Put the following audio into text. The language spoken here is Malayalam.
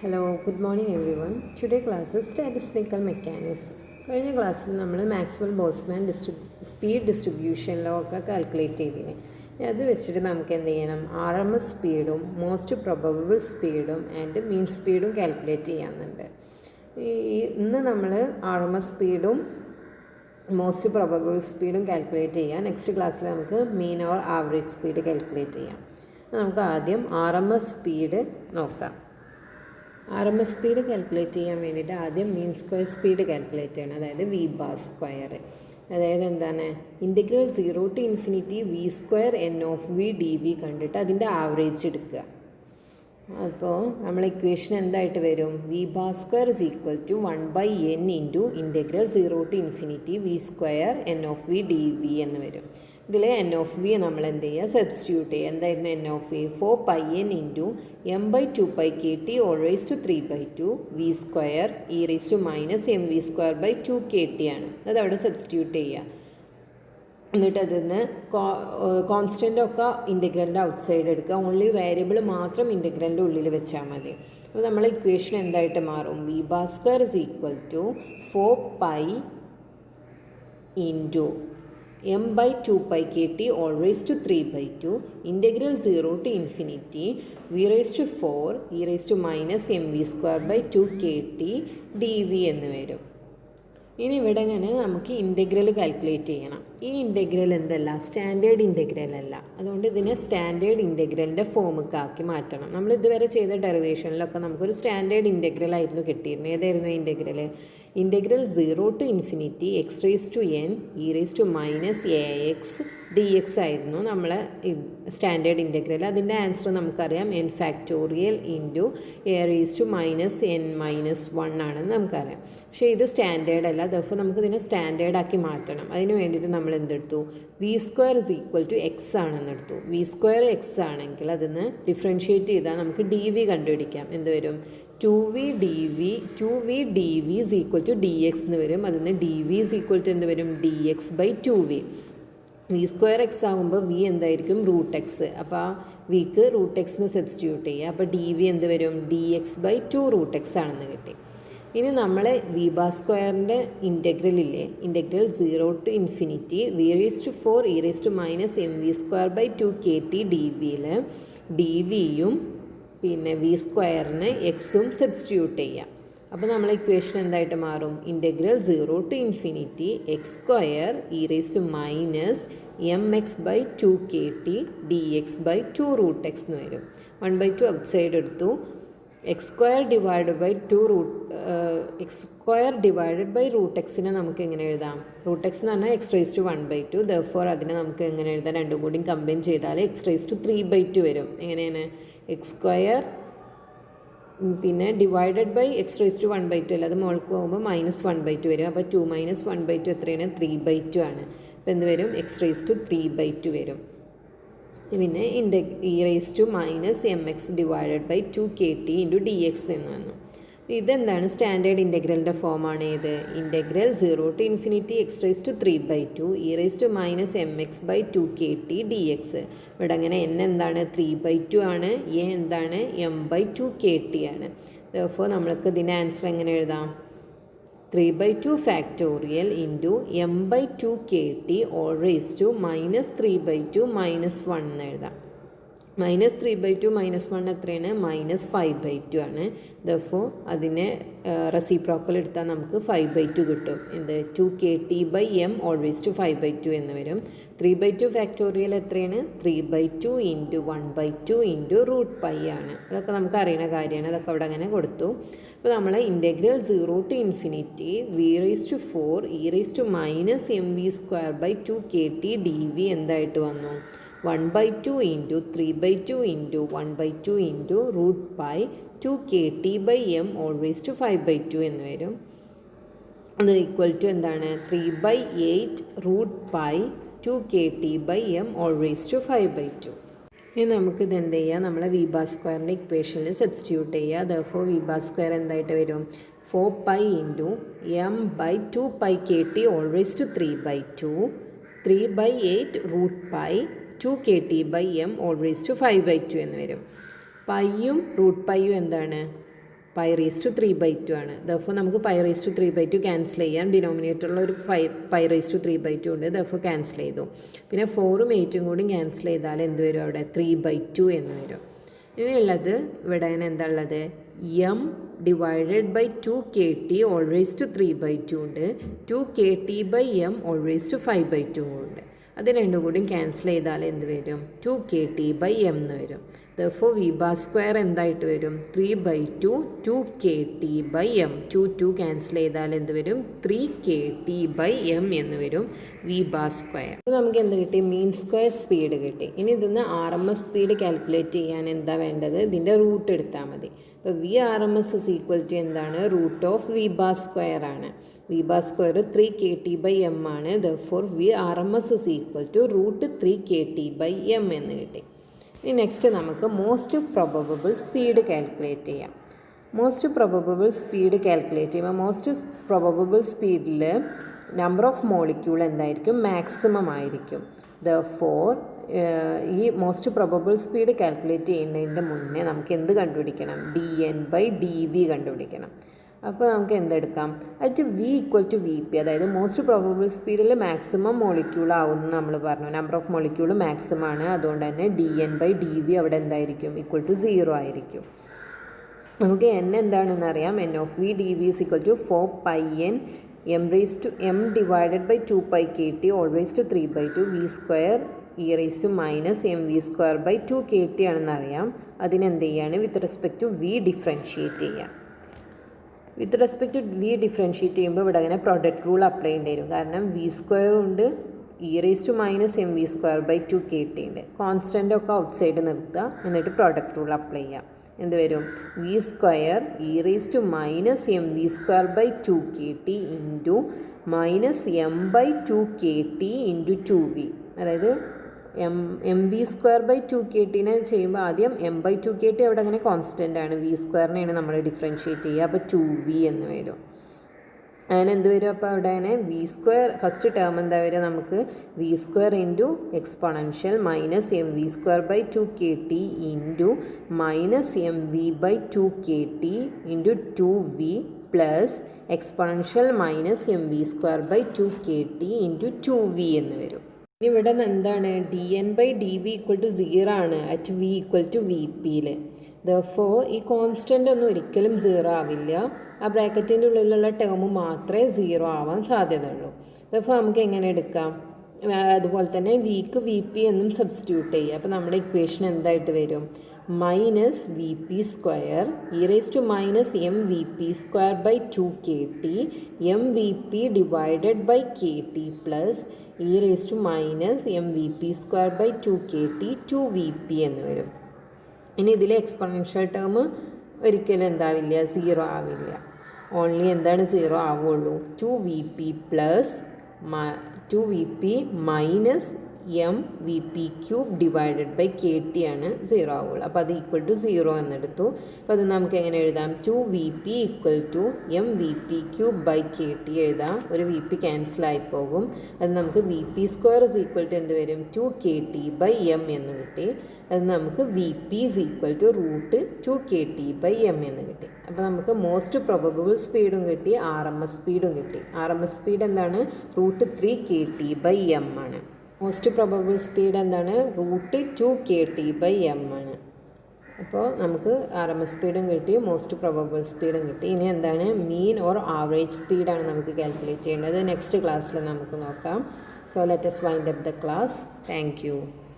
Hello, good morning everyone. Today class is statistical mechanics. കഴിഞ്ഞ ക്ലാസ്സിൽ നമ്മൾ Maxwell Boltzmann speed distribution law ഒക്കെ കാൽക്കുലേറ്റ് ചെയ്തിന്. അത് വെച്ചിട്ട് നമുക്ക് എന്ത് ചെയ്യണം, RMS സ്പീഡും മോസ്റ്റ് പ്രൊബബിൾ സ്പീഡും ആൻഡ് മീൻ സ്പീഡും കാൽക്കുലേറ്റ് ചെയ്യാനുണ്ട്. ഇന്ന് നമ്മൾ RMS സ്പീഡും മോസ്റ്റ് പ്രൊബബിൾ സ്പീഡും കാൽക്കുലേറ്റ് ചെയ്യാം. നെക്സ്റ്റ് ക്ലാസ്സിൽ നമുക്ക് mean or average speed calculate ചെയ്യാം. നമുക്ക് ആദ്യം RMS സ്പീഡ് നോക്കാം. RMS സ്പീഡ് കാൽക്കുലേറ്റ് ചെയ്യാൻ വേണ്ടിയിട്ട് ആദ്യം മീൻ സ്ക്വയർ സ്പീഡ് കാൽക്കുലേറ്റ് ചെയ്യണം, അതായത് വി ബാർ സ്ക്വയർ. അതായത് എന്താണ്, integral 0 to ∞ v square n of v d v കണ്ടിട്ട് അതിൻ്റെ ആവറേജ് എടുക്കുക. അപ്പോൾ നമ്മൾ ഇക്വേഷൻ എന്തായിട്ട് വരും, v bar square is equal to 1/n into integral 0 to ∞ v square n of v d V എന്ന് വരും. ഇതിൽ എൻ ഓഫ് വി നമ്മൾ എന്ത് ചെയ്യുക, സബ്സ്റ്റിറ്റ്യൂട്ട് ചെയ്യുക. എന്തായിരുന്നു n of v, 4πn into m/2πkt whole raise to 3/2 v square e raise to minus M V square by 2kt ആണ്. അതവിടെ സബ്സ്റ്റിറ്റ്യൂട്ട് ചെയ്യുക. എന്നിട്ട് അതിൽ നിന്ന് കോൺസ്റ്റൻ്റ് ഒക്കെ ഇൻ്റഗ്രലിൻ്റെ ഔട്ട് സൈഡ് എടുക്കുക. ഓൺലി വേരിയബിൾ മാത്രം ഇൻ്റഗ്രലിൻ്റെ ഉള്ളിൽ വെച്ചാൽ മതി. അപ്പോൾ നമ്മൾ ഇക്വേഷൻ എന്തായിട്ട് മാറും, V bar square is equal to 4π into m/2πkt whole raise to 3/2 integral 0 to ∞ V raise to 4 e raise to minus M V square by 2kt D V എന്ന് വരും. ഇനി ഇവിടെ ഇങ്ങനെ നമുക്ക് ഇൻ്റഗ്രൽ കാൽക്കുലേറ്റ് ചെയ്യണം. ഈ ഇൻ്റഗ്രൽ എന്തല്ല, സ്റ്റാൻഡേർഡ് ഇൻ്റഗ്രൽ അല്ല. അതുകൊണ്ട് ഇതിനെ സ്റ്റാൻഡേർഡ് ഇൻ്റഗ്രലിൻ്റെ ഫോമിലേക്ക് ആക്കി മാറ്റണം. നമ്മൾ ഇതുവരെ ചെയ്ത ഡെറിവേഷനിലൊക്കെ നമുക്കൊരു സ്റ്റാൻഡേർഡ് ഇൻ്റഗ്രൽ ആയിരുന്നു കിട്ടിയിരുന്നത്. ഏതായിരുന്നു integral, integral 0 to ∞ x raise to n e raise to minus ax dx ആയിരുന്നു നമ്മളെ സ്റ്റാൻഡേർഡ് ഇൻ്റഗ്രൽ. അതിൻ്റെ ആൻസർ നമുക്കറിയാം, n factorial into a raise to minus n minus 1 ആണെന്ന് നമുക്കറിയാം. പക്ഷേ ഇത് സ്റ്റാൻഡേർഡ് അല്ല. അപ്പോൾ നമുക്കിതിനെ സ്റ്റാൻഡേർഡ് ആക്കി മാറ്റണം. അതിന് വേണ്ടിയിട്ട് നമ്മൾ എന്തെടുത്തു, V square is equal to X ആണെന്ന് എടുത്തു. വി സ്ക്വയർ എക്സ് ആണെങ്കിൽ അതിന് ഡിഫറൻഷ്യേറ്റ് ചെയ്താൽ നമുക്ക് ഡി വി കണ്ടുപിടിക്കാം. എന്ത് വരും, 2v dv is equal to dx എന്ന് വരും. അതിൽ നിന്ന് dv is equal to എന്ത് വരും, dx by 2v. V square x ആകുമ്പോൾ വി എന്തായിരിക്കും, റൂട്ട് എക്സ്. അപ്പോൾ ആ വിക്ക് റൂട്ട് എക്സിന് സബ്സ്റ്റിറ്റ്യൂട്ട് ചെയ്യുക. അപ്പോൾ ഡി വി എന്ത് വരും, dx by 2 റൂട്ട് എക്സ് ആണെന്ന് കിട്ടി. ഇനി നമ്മൾ വി ബാർ സ്ക്വയറിൻ്റെ ഇൻ്റഗ്രലില്ലേ, integral 0 to ∞ V raise to 4 e raise to minus M V square by 2kt D വിയിൽ ഡി വിയും പിന്നെ വി സ്ക്വയറിന് എക്സും സബ്സ്റ്റിറ്റ്യൂട്ട് ചെയ്യാം. അപ്പോൾ നമ്മൾ ഇക്വേഷൻ എന്തായിട്ട് മാറും, integral 0 to ∞ X square e raise to minus M X by 2kt D X by 2 root X എന്ന് വരും. 1/2 ഔട്ട് സൈഡ് എടുത്തു. X square divided by 2 X square divided by root എക്സിനെ നമുക്ക് എങ്ങനെ എഴുതാം, റൂട്ട് എക്സ് എന്ന് പറഞ്ഞാൽ എക്സ് റേസ് ടു 1/2. ദെർഫോർ അതിനെ നമുക്ക് എങ്ങനെ എഴുതാം, രണ്ടും കൂടി കമ്പൈൻ ചെയ്താൽ എക്സ് റേസ് ടു 3/2 വരും. എങ്ങനെയാണ്, എക്സ് സ്ക്വയർ പിന്നെ divided by x raise to 1/2 അല്ല, അത് മുകൾക്ക് പോകുമ്പോൾ മൈനസ് 1/2 വരും. അപ്പോൾ 2 മൈനസ് 1/2 എത്രയാണ്, 3/2 ആണ്. അപ്പോൾ എന്ത് വരും, എക്സ് റേസ് ടു 3/2 വരും. പിന്നെ e raise to minus M x divided by 2kt into d x എന്ന് വന്നു. ഇതെന്താണ്, സ്റ്റാൻഡേർഡ് ഇൻ്റഗ്രലിൻ്റെ ഫോമാണ് ഇത്. Integral 0 to ∞ x raise to 3/2 e raise to minus M X by 2kt D x. ഇവിടെ അങ്ങനെ n എന്താണ്, 3/2 ആണ്. എ എന്താണ്, m/2kt ആണ്. അപ്പോൾ നമ്മൾക്ക് ഇതിൻ്റെ ആൻസർ എങ്ങനെ എഴുതാം, 3/2 factorial into m/2kt whole raise to minus 3/2 minus 1 എന്ന് എഴുതാം. മൈനസ് 3/2 മൈനസ് 1 എത്രയാണ്, മൈനസ് 5/2 ആണ്. ദഫോ അതിനെ റെസിപ്രോക്കൽ എടുത്താൽ നമുക്ക് 5/2 കിട്ടും. എന്ത്, 2kt/m ഓൾ റേസ് ടു 5/2 എന്ന് വരും. 3/2 ഫാക്ടോറിയൽ എത്രയാണ്, 3/2 ഇൻറ്റു 1/2 ഇൻറ്റു റൂട്ട് പൈ ആണ്. അതൊക്കെ നമുക്ക് അറിയുന്ന കാര്യമാണ്. അതൊക്കെ അവിടെ അങ്ങനെ കൊടുത്തു. അപ്പോൾ നമ്മൾ integral 0 to ∞ V raise to 4 e raise to minus M V square by 2kt D v എന്തായിട്ട് വന്നു, 1/2 into 3/2 into 1/2 into root pi 2kt/m whole raise to 5/2 എന്ന് വരും. അത് ഈക്വൽ ടു എന്താണ്, 3/8 root pi 2kt/m whole raise to 5/2. ഇനി നമുക്കിത് എന്ത് ചെയ്യുക, നമ്മളെ വി ബാർ സ്ക്വയറിൻ്റെ ഇക്വേഷനിൽ സബ്സ്റ്റിറ്റ്യൂട്ട് ചെയ്യുക. ദെർഫോർ വി ബാർ സ്ക്വയർ എന്തായിട്ട് വരും, 4π into m/2πkt whole raise to 3/2 3/8 root pi 2kt/m whole raise to 5/2 എന്ന് വരും. പൈയും റൂട്ട് പൈയും എന്താണ്, പൈ റേസ് ടു 3/2 ആണ്. ദർഫോർ നമുക്ക് പൈ റേസ് ടു 3/2 ക്യാൻസൽ ചെയ്യാൻ. ഡിനോമിനേറ്ററിലുള്ള ഒരു പൈ റേസ് ടു 3/2 ഉണ്ട്. ദർഫോർ ക്യാൻസൽ ചെയ്തു. പിന്നെ 4ഉം 8ഉം കൂടി ക്യാൻസൽ ചെയ്താൽ എന്ത് വരും? അവിടെ 3/2 എന്ന് വരും. ഇനിയുള്ളത് ഇവിടെ എന്താ ഉള്ളത്? M divided by 2KT whole raise to 3/2 ഉണ്ട്. 2KT/m ഓൾ റേസ് ടു 5/2 ഉണ്ട്. അത് രണ്ടും കൂടി ക്യാൻസൽ ചെയ്താൽ എന്ത് വരും? 2KT/m എന്ന് വരും. Therefore v bar square എന്തായിട്ട് വരും? 3/2 2KT/m. 2 ക്യാൻസൽ ചെയ്താൽ എന്ത് വരും? 3KT/m എന്ന് വരും v bar square. അപ്പോൾ നമുക്ക് എന്ത് കിട്ടി? മീൻ സ്ക്വയർ സ്പീഡ് കിട്ടി. ഇനി ഇതിന്ന് RMS സ്പീഡ് കാൽക്കുലേറ്റ് ചെയ്യാൻ എന്താ വേണ്ടത്? ഇതിൻ്റെ റൂട്ട് എടുത്താൽ മതി. അപ്പോൾ VRMS is equal to എന്താണ്? Root of v bar square ആണ്. v bar square 3KT/m ആണ്. Therefore VRMS is equal to root 3KT/m എന്ന് കിട്ടി. ഇനി നെക്സ്റ്റ് നമുക്ക് മോസ്റ്റ് പ്രൊബബിൾ സ്പീഡ് കാൽക്കുലേറ്റ് ചെയ്യാം. മോസ്റ്റ് പ്രൊബബിൾ സ്പീഡ് കാൽക്കുലേറ്റ് ചെയ്യുമ്പോൾ മോസ്റ്റ് പ്രൊബബിൾ സ്പീഡിൽ നമ്പർ ഓഫ് മോളിക്യൂൾ എന്തായിരിക്കും? മാക്സിമം ആയിരിക്കും. Therefore ഈ മോസ്റ്റ് പ്രൊബബിൾ സ്പീഡ് കാൽക്കുലേറ്റ് ചെയ്യുന്നതിൻ്റെ മുന്നേ നമുക്ക് എന്ത് കണ്ടുപിടിക്കണം? dN/dV കണ്ടുപിടിക്കണം. അപ്പോൾ നമുക്ക് എന്തെടുക്കാം? At v equal to V P, അതായത് മോസ്റ്റ് പ്രോബബിൾ സ്പീഡിൽ മാക്സിമം മോളിക്യൂൾ ആവുമെന്ന് നമ്മൾ പറഞ്ഞു. നമ്പർ ഓഫ് മോളിക്യൂൾ മാക്സിമം ആണ്. അതുകൊണ്ട് തന്നെ dN/dV അവിടെ എന്തായിരിക്കും? ഈക്വൽ ടു 0 ആയിരിക്കും. നമുക്ക് n എന്താണെന്ന് അറിയാം. n of v dv is equal to 4πn m divided by 2πkt whole raise to 3/2 v square e raise to minus mv square by 2kt ആണെന്ന് അറിയാം. അതിനെന്ത് ചെയ്യാണ്? With respect to v differentiate ചെയ്യാം. With respect to V differentiate ചെയ്യുമ്പോൾ ഇവിടെ അങ്ങനെ പ്രൊഡക്റ്റ് റൂൾ അപ്ലൈ ചെയ്യേണ്ടി വരും. കാരണം വി സ്ക്വയർ ഉണ്ട്, e raise to minus mv square by 2kt ഉണ്ട്. കോൺസ്റ്റൻ്റൊക്കെ ഔട്ട് സൈഡ് നിർത്തുക, എന്നിട്ട് പ്രൊഡക്റ്റ് റൂൾ അപ്ലൈ ചെയ്യാം. എന്ത് വരും? V square e raise to minus mv square by 2kt into minus m/2kt into 2v. അതായത് mv സ്ക്വയർ ബൈ 2ktനെ ചെയ്യുമ്പോൾ ആദ്യം m/2kt അവിടെ അങ്ങനെ കോൺസ്റ്റൻ്റ് ആണ്. വി സ്ക്വയറിനെയാണ് നമ്മൾ ഡിഫറൻഷിയേറ്റ് ചെയ്യുക. അപ്പോൾ 2v എന്ന് വരും. അങ്ങനെ എന്ത് വരും? അപ്പോൾ അവിടെ അങ്ങനെ വി സ്ക്വയർ ഫസ്റ്റ് ടേം എന്താ വരിക? നമുക്ക് v square into exponential minus mv square by 2kt into minus mv/2kt into 2v plus exponential minus mv square by 2kt into 2v എന്ന് വരും. ഇനി ഇവിടെ എന്താണ്? dN/dV ഈക്വൽ ടു 0 ആണ് at v equal to v പിയിൽ. ദർഫോർ ഈ കോൺസ്റ്റൻ്റ് ഒന്നും ഒരിക്കലും 0 ആവില്ല. ആ ബ്രാക്കറ്റിൻ്റെ ഉള്ളിലുള്ള ടേം മാത്രമേ 0 ആവാൻ സാധ്യതയുള്ളൂ. ദർഫോർ നമുക്ക് എങ്ങനെ എടുക്കാം? അതുപോലെ തന്നെ വിക്ക് വി പി എന്നും സബ്സ്റ്റിറ്റ്യൂട്ട് ചെയ്യുക. അപ്പോൾ നമ്മുടെ ഇക്വേഷൻ എന്തായിട്ട് വരും? Minus v p square e raise to minus mvp square by 2kt mvp divided by kt plus e raise to minus mvp square by 2kt 2vp എന്ന് വരും. ഇനി ഇതിൽ എക്സ്പോണൻഷ്യൽ ടേം ഒരിക്കലും എന്താവില്ല? 0 ആവില്ല. ഓൺലി എന്താണ് 0 ആവുള്ളൂ? 2vp plus 2vp minus mvp³ divided by kt ആണ് 0 ആവുള്ളൂ. അപ്പോൾ അത് ഈക്വൽ ടു 0 എന്നെടുത്തു. അപ്പോൾ അത് നമുക്ക് എങ്ങനെ എഴുതാം? 2vp equal to mvp³ by kt എഴുതാം. ഒരു വി പി ക്യാൻസലായി പോകും. അത് നമുക്ക് v p square is equal to എന്ത് വരും? 2kt/m എന്ന് കിട്ടി. അത് നമുക്ക് v p is equal to root 2kt/m എന്ന് കിട്ടി. അപ്പോൾ നമുക്ക് മോസ്റ്റ് പ്രൊബബിൾ സ്പീഡും കിട്ടി, RMS സ്പീഡും കിട്ടി. RMS സ്പീഡ് എന്താണ്? റൂട്ട് 3kt/m ആണ്. മോസ്റ്റ് പ്രൊബബിൾ സ്പീഡ് എന്താണ്? റൂട്ട് 2kt/m ആണ്. അപ്പോൾ നമുക്ക് RMS സ്പീഡും കിട്ടി, മോസ്റ്റ് പ്രൊബബിൾ സ്പീഡും കിട്ടി. ഇനി എന്താണ്? മീൻ ഓർ ആവറേജ് സ്പീഡാണ് നമുക്ക് കാൽക്കുലേറ്റ് ചെയ്യേണ്ടത്. നെക്സ്റ്റ് ക്ലാസ്സിൽ നമുക്ക് നോക്കാം. So let us wind up the class. Thank you.